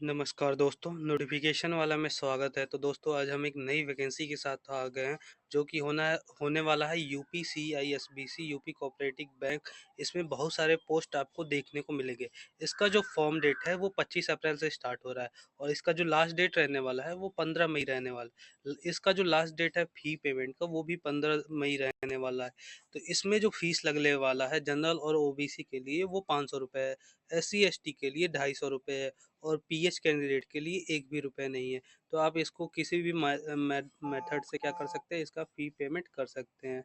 नमस्कार दोस्तों, नोटिफ़िकेशन वाला में स्वागत है। तो दोस्तों आज हम एक नई वैकेंसी के साथ आ गए हैं, जो कि होने वाला है यूपी सीआईएसबीसी यूपी कोऑपरेटिव बैंक। इसमें बहुत सारे पोस्ट आपको देखने को मिलेंगे। इसका जो फॉर्म डेट है वो 25 अप्रैल से स्टार्ट हो रहा है और इसका जो लास्ट डेट रहने वाला है वो 15 मई रहने वाला है। इसका जो लास्ट डेट है फ़ी पेमेंट का वो भी 15 मई रहने वाला है। तो इसमें जो फ़ीस लगने वाला है जनरल और ओबीसी के लिए वो ₹500 है, एससी-एसटी के लिए ₹250 है और पीएच कैंडिडेट के लिए एक भी रुपए नहीं है। तो आप इसको किसी भी मेथड से क्या कर सकते हैं, इसका फ़ी पेमेंट कर सकते हैं।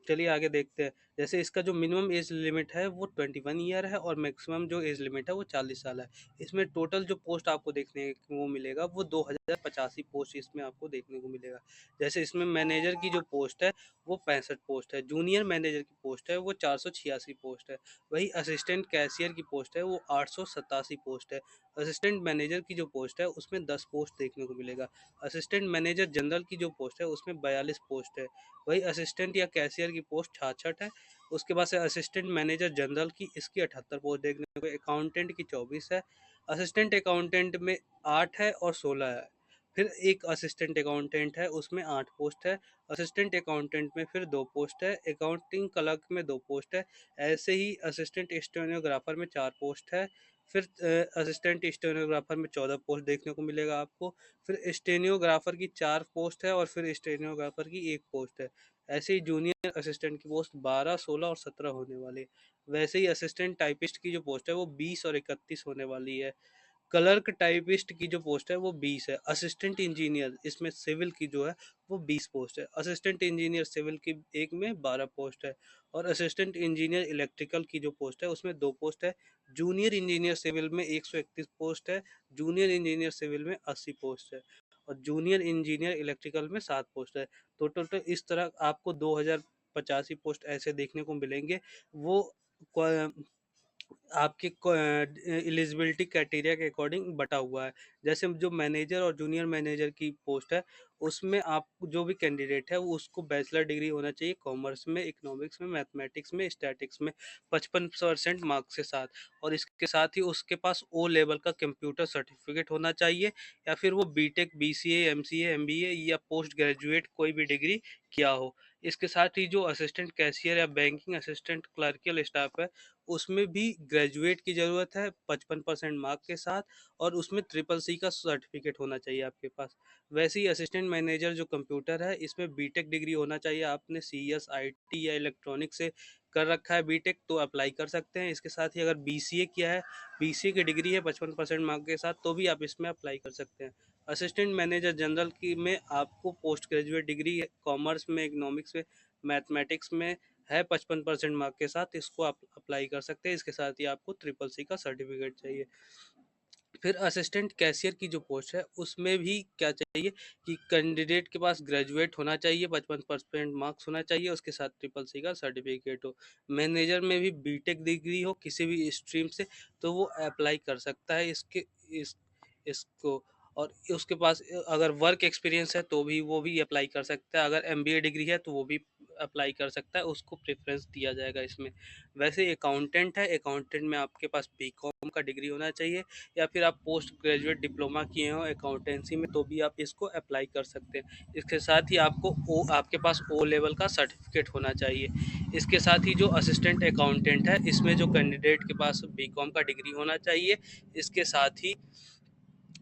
चलिए आगे देखते हैं। जैसे इसका जो मिनिमम एज लिमिट है वो 21 ईयर है और मैक्सिमम जो एज लिमिट है वो 40 साल है। इसमें टोटल जो पोस्ट आपको देखने को मिलेगा वो 2085 पोस्ट इसमें आपको देखने को मिलेगा। जैसे इसमें मैनेजर की जो पोस्ट है वो 65 पोस्ट है, जूनियर मैनेजर की पोस्ट है वो 486 पोस्ट है, वही असिस्टेंट कैशियर की पोस्ट है वो 887 पोस्ट है। असिस्टेंट मैनेजर की जो पोस्ट है उसमें 10 पोस्ट देखने को मिलेगा। असिस्टेंट मैनेजर जनरल की जो पोस्ट है उसमें 42 पोस्ट है। वही असिस्टेंट या कैशियर की पोस्ट 66 है। उसके बाद से असिस्टेंट मैनेजर जनरल की इसकी 78 पोस्ट देखने को, अकाउंटेंट की 24 है, असिस्टेंट अकाउंटेंट में 8 है और 16 है। फिर एक असिस्टेंट अकाउंटेंट है उसमें 8 पोस्ट है, असिस्टेंट अकाउंटेंट में फिर 2 पोस्ट है, अकाउंटिंग क्लर्क में 2 पोस्ट है, ऐसे ही असिस्टेंट स्टेनोग्राफर में 4 पोस्ट है। फिर असिस्टेंट स्टेनोग्राफर में 14 पोस्ट देखने को मिलेगा आपको। फिर स्टेनोग्राफर की 4 पोस्ट है और फिर स्टेनोग्राफर की 1 पोस्ट है। ऐसे ही जूनियर असिस्टेंट की पोस्ट 12, 16 और 17 होने वाली है। वैसे ही असिस्टेंट टाइपिस्ट की जो पोस्ट है वो 20 और 31 होने वाली है। क्लर्क टाइपिस्ट की जो पोस्ट है वो 20 है। असिस्टेंट इंजीनियर इसमें सिविल की जो है वो 20 पोस्ट है। असिस्टेंट इंजीनियर सिविल की एक में 12 पोस्ट है और असिस्टेंट इंजीनियर इलेक्ट्रिकल की जो पोस्ट है उसमें 2 पोस्ट है। जूनियर इंजीनियर सिविल में 131 पोस्ट है, जूनियर इंजीनियर सिविल में 80 पोस्ट है और जूनियर इंजीनियर इलेक्ट्रिकल में 7 पोस्ट है। तो टोटल इस तरह आपको 2085 पोस्ट ऐसे देखने को मिलेंगे। वो आपके एलिजिबिलिटी क्राइटेरिया के अकॉर्डिंग बटा हुआ है। जैसे जो मैनेजर और जूनियर मैनेजर की पोस्ट है उसमें आप जो भी कैंडिडेट है वो उसको बैचलर डिग्री होना चाहिए कॉमर्स में, इकोनॉमिक्स में, मैथमेटिक्स में, स्टैटिक्स में 55% मार्क्स के साथ, और इसके साथ ही उसके पास ओ लेवल का कंप्यूटर सर्टिफिकेट होना चाहिए या फिर वो बीटेक, बीसीए, एमसीए, एमबीए या पोस्ट ग्रेजुएट कोई भी डिग्री किया हो। इसके साथ ही जो असिस्टेंट कैशियर या बैंकिंग असिस्टेंट क्लर्कियल स्टाफ है उसमें भी ग्रेजुएट की ज़रूरत है 55% मार्क के साथ, और उसमें ट्रिपल सी का सर्टिफिकेट होना चाहिए आपके पास। वैसे ही असिस्टेंट मैनेजर जो कंप्यूटर है इसमें बीटेक डिग्री होना चाहिए, आपने सीएस, आईटी या इलेक्ट्रॉनिक से कर रखा है बीटेक तो अप्लाई कर सकते हैं। इसके साथ ही अगर बीसीए किया है, बीसीए की डिग्री है 55% मार्क के साथ तो भी आप इसमें अप्लाई कर सकते हैं। असिस्टेंट मैनेजर जनरल की में आपको पोस्ट ग्रेजुएट डिग्री कॉमर्स में, इकोनॉमिक्स में, मैथमेटिक्स में है 55% मार्क के साथ, इसको आप अप्लाई कर सकते हैं। इसके साथ ही आपको ट्रिपल सी का सर्टिफिकेट चाहिए। फिर असिस्टेंट कैशियर की जो पोस्ट है उसमें भी क्या चाहिए कि कैंडिडेट के पास ग्रेजुएट होना चाहिए, 55% मार्क्स होना चाहिए, उसके साथ ट्रिपल सी का सर्टिफिकेट हो। मैनेजर में भी बीटेक डिग्री हो किसी भी स्ट्रीम से तो वो अप्लाई कर सकता है इस इसको। और उसके पास अगर वर्क एक्सपीरियंस है तो भी वो भी अप्लाई कर सकता है। अगर एमबीए डिग्री है तो वो भी अप्लाई कर सकता है, उसको प्रेफरेंस दिया जाएगा इसमें। वैसे अकाउंटेंट है, अकाउंटेंट में आपके पास बीकॉम का डिग्री होना चाहिए या फिर आप पोस्ट ग्रेजुएट डिप्लोमा किए हो अकाउंटेंसी में तो भी आप इसको अप्लाई कर सकते हैं। इसके साथ ही आपके पास ओ लेवल का सर्टिफिकेट होना चाहिए। इसके साथ ही जो असिस्टेंट अकाउंटेंट है इसमें जो कैंडिडेट के पास बीकॉम का डिग्री होना चाहिए, इसके साथ ही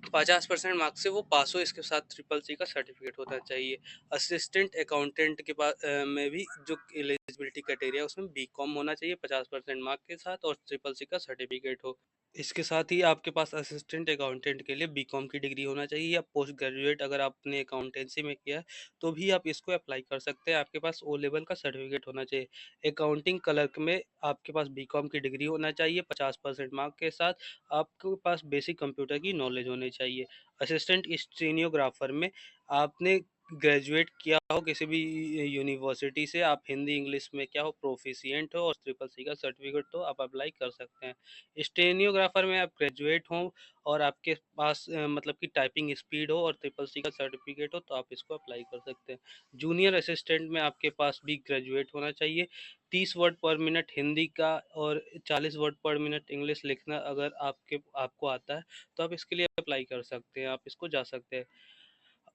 50% मार्क्स से वो पास हो, इसके साथ ट्रिपल सी का सर्टिफिकेट होना चाहिए। असिस्टेंट अकाउंटेंट के पास में भी जो एलिजिबिलिटी क्राइटेरिया है उसमें बीकॉम होना चाहिए 50% मार्क के साथ और ट्रिपल सी का सर्टिफिकेट हो। इसके साथ ही आपके पास असिस्टेंट अकाउंटेंट के लिए बीकॉम की डिग्री होना चाहिए या पोस्ट ग्रेजुएट अगर आपने अकाउंटेंसी में किया है तो भी आप इसको अप्लाई कर सकते हैं। आपके पास ओ लेवल का सर्टिफिकेट होना चाहिए। अकाउंटिंग क्लर्क में आपके पास बीकॉम की डिग्री होना चाहिए 50% मार्क के साथ, आपके पास बेसिक कंप्यूटर की नॉलेज होनी चाहिए। असिस्टेंट स्टेनोग्राफर में आपने ग्रेजुएट किया हो किसी भी यूनिवर्सिटी से, आप हिंदी इंग्लिश में क्या हो प्रोफिशिएंट हो और ट्रिपल सी का सर्टिफिकेट हो, आप अप्लाई कर सकते हैं। स्टेनियोग्राफर में आप ग्रेजुएट हो और आपके पास मतलब कि टाइपिंग स्पीड हो और ट्रिपल सी का सर्टिफिकेट हो, तो आप इसको अप्लाई कर सकते हैं। जूनियर असिस्टेंट में आपके पास भी ग्रेजुएट होना चाहिए। 30 वर्ड पर मिनट हिंदी का और 40 वर्ड पर मिनट इंग्लिश लिखना अगर आपको आता है, तो आप इसके लिए अप्लाई कर सकते हैं, आप इसको जा सकते हैं।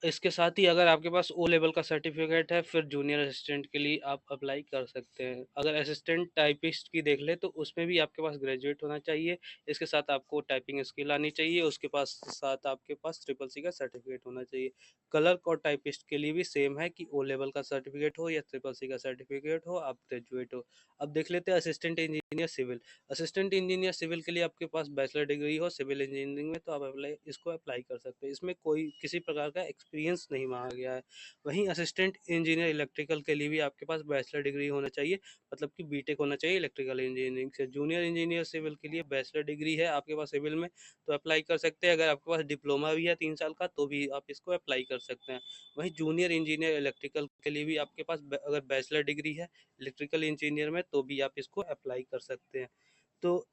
इसके साथ ही अगर आपके पास ओ लेवल का सर्टिफिकेट है, फिर जूनियर असिस्टेंट के लिए आप अप्लाई कर सकते हैं। अगर असिस्टेंट टाइपिस्ट की देख ले, तो उसमें भी आपके पास ग्रेजुएट होना चाहिए। इसके साथ आपको टाइपिंग स्किल आनी चाहिए, उसके पास साथ आपके पास ट्रिपल सी का सर्टिफिकेट होना चाहिए। क्लर्क और टाइपिस्ट के लिए भी सेम है कि ओ लेवल का सर्टिफिकेट हो या ट्रिपल सी का सर्टिफिकेट हो, आप ग्रेजुएट हो। अब देख लेते हैं assistant engineer civil. Assistant engineer civil के लिए आपके पास बैचलर डिग्री हो सिविल इंजीनियरिंग में, तो आप इसको अप्लाई कर सकते हैं। इसमें कोई किसी प्रकार का एक्सपीरियंस नहीं मांगा गया है। वहीं असिस्टेंट इंजीनियर इलेक्ट्रिकल के लिए भी आपके पास बैचलर डिग्री होना चाहिए, मतलब कि बीटेक होना चाहिए इलेक्ट्रिकल इंजीनियरिंग से। जूनियर इंजीनियर सिविल के लिए बैचलर डिग्री है आपके पास सिविल में, तो अप्लाई कर सकते हैं। अगर आपके पास डिप्लोमा भी है 3 साल का, तो भी आप इसको अप्लाई कर सकते हैं। वहीं जूनियर इंजीनियर इलेक्ट्रिकल के लिए भी आपके पास अगर बैचलर डिग्री है इलेक्ट्रिकल इंजीनियर में, तो भी आप इसको अप्लाई कर सकते हैं। तो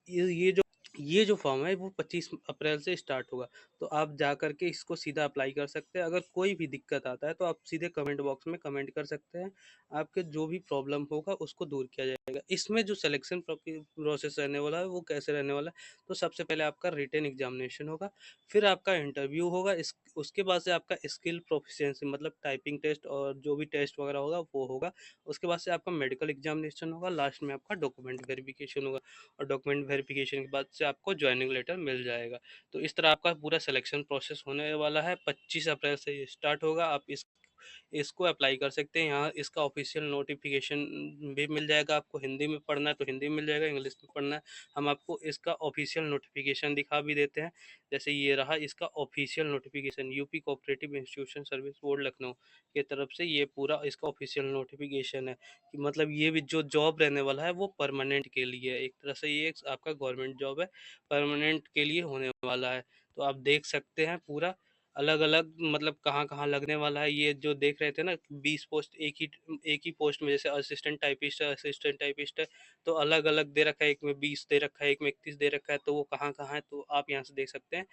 ये जो फॉर्म है वो 25 अप्रैल से स्टार्ट होगा, तो आप जा कर के इसको सीधा अप्लाई कर सकते हैं। अगर कोई भी दिक्कत आता है तो आप सीधे कमेंट बॉक्स में कमेंट कर सकते हैं, आपके जो भी प्रॉब्लम होगा उसको दूर किया जाएगा। इसमें जो सिलेक्शन प्रोसेस रहने वाला है वो कैसे रहने वाला है, तो सबसे पहले आपका रिटन एग्जामिनेशन होगा, फिर आपका इंटरव्यू होगा, इस उसके बाद से आपका स्किल प्रोफिशिएंसी मतलब टाइपिंग टेस्ट और जो भी टेस्ट वगैरह होगा वो होगा। उसके बाद से आपका मेडिकल एग्जामिनेशन होगा, लास्ट में आपका डॉक्यूमेंट वेरिफिकेशन होगा, और डॉक्यूमेंट वेरिफिकेशन के बाद से आपको ज्वाइनिंग लेटर मिल जाएगा। तो इस तरह आपका पूरा सिलेक्शन प्रोसेस होने वाला है। 25 अप्रैल से ये स्टार्ट होगा। आप इसको अप्लाई कर सकते हैं। यहाँ इसका ऑफिशियल नोटिफिकेशन भी मिल जाएगा। आपको हिंदी में पढ़ना है तो हिंदी में मिल जाएगा, इंग्लिश में पढ़ना है, हम आपको इसका ऑफिशियल नोटिफिकेशन दिखा भी देते हैं। जैसे ये रहा इसका official notification, UP cooperative institution service board Lucknow की तरफ से ये पूरा इसका ऑफिशियल नोटिफिकेशन है कि मतलब ये भी जो जॉब रहने वाला है वो परमानेंट के लिए है। एक तरह से ये आपका गवर्नमेंट जॉब है, परमानेंट के लिए होने वाला है। तो आप देख सकते हैं पूरा अलग अलग मतलब कहाँ कहाँ लगने वाला है। ये जो देख रहे थे ना 20 पोस्ट एक ही पोस्ट में, जैसे असिस्टेंट टाइपिस्ट है तो अलग अलग दे रखा है, एक में 20 दे रखा है, एक में 31 दे रखा है, तो वो कहाँ कहाँ है तो आप यहाँ से देख सकते हैं।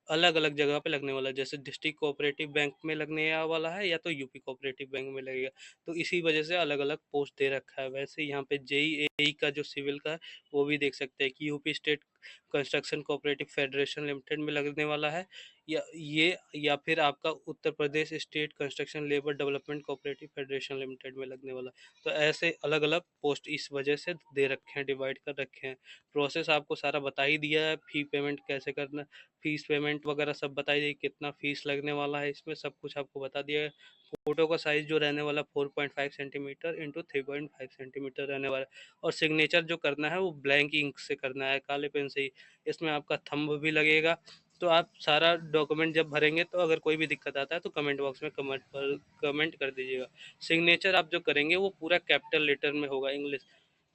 अलग अलग जगह पे लगने वाला है, जैसे डिस्ट्रिक्ट कोऑपरेटिव बैंक में लगने वाला है या तो यूपी कोऑपरेटिव बैंक में लगेगा, तो इसी वजह से अलग अलग पोस्ट दे रखा है। वैसे यहाँ पे जेई एई का जो सिविल का है वो भी देख सकते हैं कि UP state construction cooperative federation limited में लगने वाला है, या फिर आपका Uttar Pradesh state construction labour development cooperative federation limited में लगने वाला है। तो ऐसे अलग अलग पोस्ट इस वजह से दे रखे हैं, डिवाइड कर रखे हैं। प्रोसेस आपको सारा बता ही दिया है, फी पेमेंट कैसे करना, फीस पेमेंट वगैरह सब बताई दी, कितना फीस लगने वाला है, इसमें सब कुछ आपको बता दिया है। फोटो का साइज जो रहने वाला 4.5 सेंटीमीटर इंटू 3.5 सेंटीमीटर रहने वाला है, और सिग्नेचर जो करना है वो ब्लैंक इंक से करना है, काले पेन से ही। इसमें आपका थंब भी लगेगा। तो आप सारा डॉक्यूमेंट जब भरेंगे तो अगर कोई भी दिक्कत आता है तो कमेंट बॉक्स में कमेंट कर दीजिएगा। सिग्नेचर आप जो करेंगे वो पूरा कैपिटल लेटर में होगा, English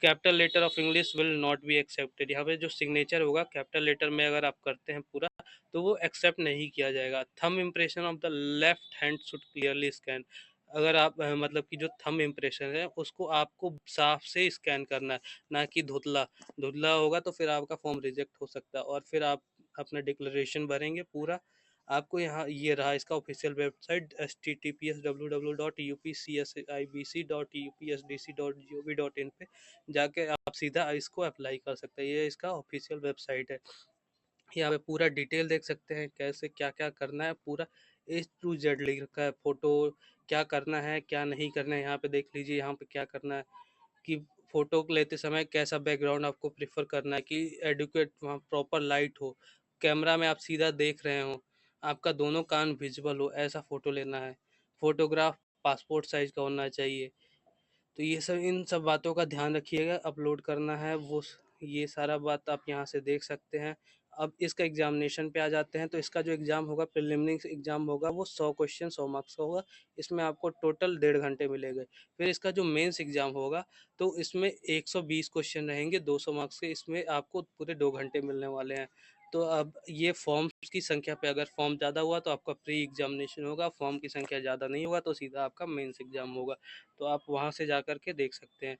capital letter of English will not be accepted. यहाँ पे जो सिग्नेचर होगा कैपिटल लेटर में अगर आप करते हैं पूरा, तो वो एक्सेप्ट नहीं किया जाएगा। Thumb impression of the left hand should clearly scan. अगर आप मतलब कि जो थंब इम्प्रेशन है उसको आपको साफ से स्कैन करना है, ना कि धुतला। धुतला होगा तो फिर आपका फॉर्म रिजेक्ट हो सकता है, और फिर आप अपना डिक्लेरेशन भरेंगे पूरा। आपको यहाँ ये रहा इसका ऑफिशियल वेबसाइट https://www.upcsibc.upsdc.gov.in पे जाके आप सीधा इसको अप्लाई कर सकते हैं। ये इसका ऑफिशियल वेबसाइट है। यहाँ पे पूरा डिटेल देख सकते हैं कैसे क्या क्या करना है, पूरा A to Z लिख रखा है। फोटो क्या करना है क्या नहीं करना है यहाँ पे देख लीजिए। यहाँ पे क्या करना है कि फ़ोटो लेते समय कैसा बैकग्राउंड आपको प्रेफ़र करना है, कि एडुकेट वहाँ प्रॉपर लाइट हो, कैमरा में आप सीधा देख रहे हो, आपका दोनों कान विज़िबल हो, ऐसा फ़ोटो लेना है। फ़ोटोग्राफ पासपोर्ट साइज़ का होना चाहिए। तो ये सब इन सब बातों का ध्यान रखिएगा। अपलोड करना है ये सारा बात आप यहाँ से देख सकते हैं। अब इसका एग्जामिनेशन पे आ जाते हैं, तो इसका जो एग्ज़ाम होगा प्रिलिमिनरी एग्ज़ाम होगा वो 100 क्वेश्चन 100 मार्क्स का होगा। इसमें आपको टोटल 1.5 घंटे मिलेंगे। फिर इसका जो मेंस एग्ज़ाम होगा तो इसमें 120 क्वेश्चन रहेंगे 200 मार्क्स के, इसमें आपको पूरे 2 घंटे मिलने वाले हैं। तो अब ये फॉर्म्स की संख्या पे, अगर फॉर्म ज़्यादा हुआ तो आपका प्री एग्जामिनेशन होगा, फॉर्म की संख्या ज़्यादा नहीं होगा तो सीधा आपका मेंस एग्जाम होगा। तो आप वहाँ से जा कर के देख सकते हैं।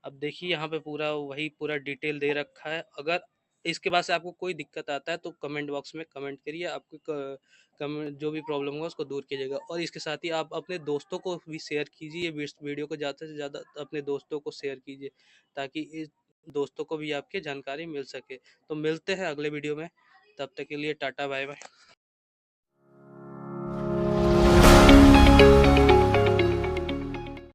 अब देखिए यहाँ पे पूरा वही पूरा डिटेल दे रखा है। अगर इसके बाद से आपको कोई दिक्कत आता है तो कमेंट बॉक्स में कमेंट करिए, आपको कमेंट जो भी प्रॉब्लम होगा उसको दूर कीजिएगा। और इसके साथ ही आप अपने दोस्तों को भी शेयर कीजिए, वीडियो को ज़्यादा से ज़्यादा अपने दोस्तों को शेयर कीजिए, ताकि इस दोस्तों को भी आपकी जानकारी मिल सके। तो मिलते हैं अगले वीडियो में, तब तक के लिए टाटा बाय बाय।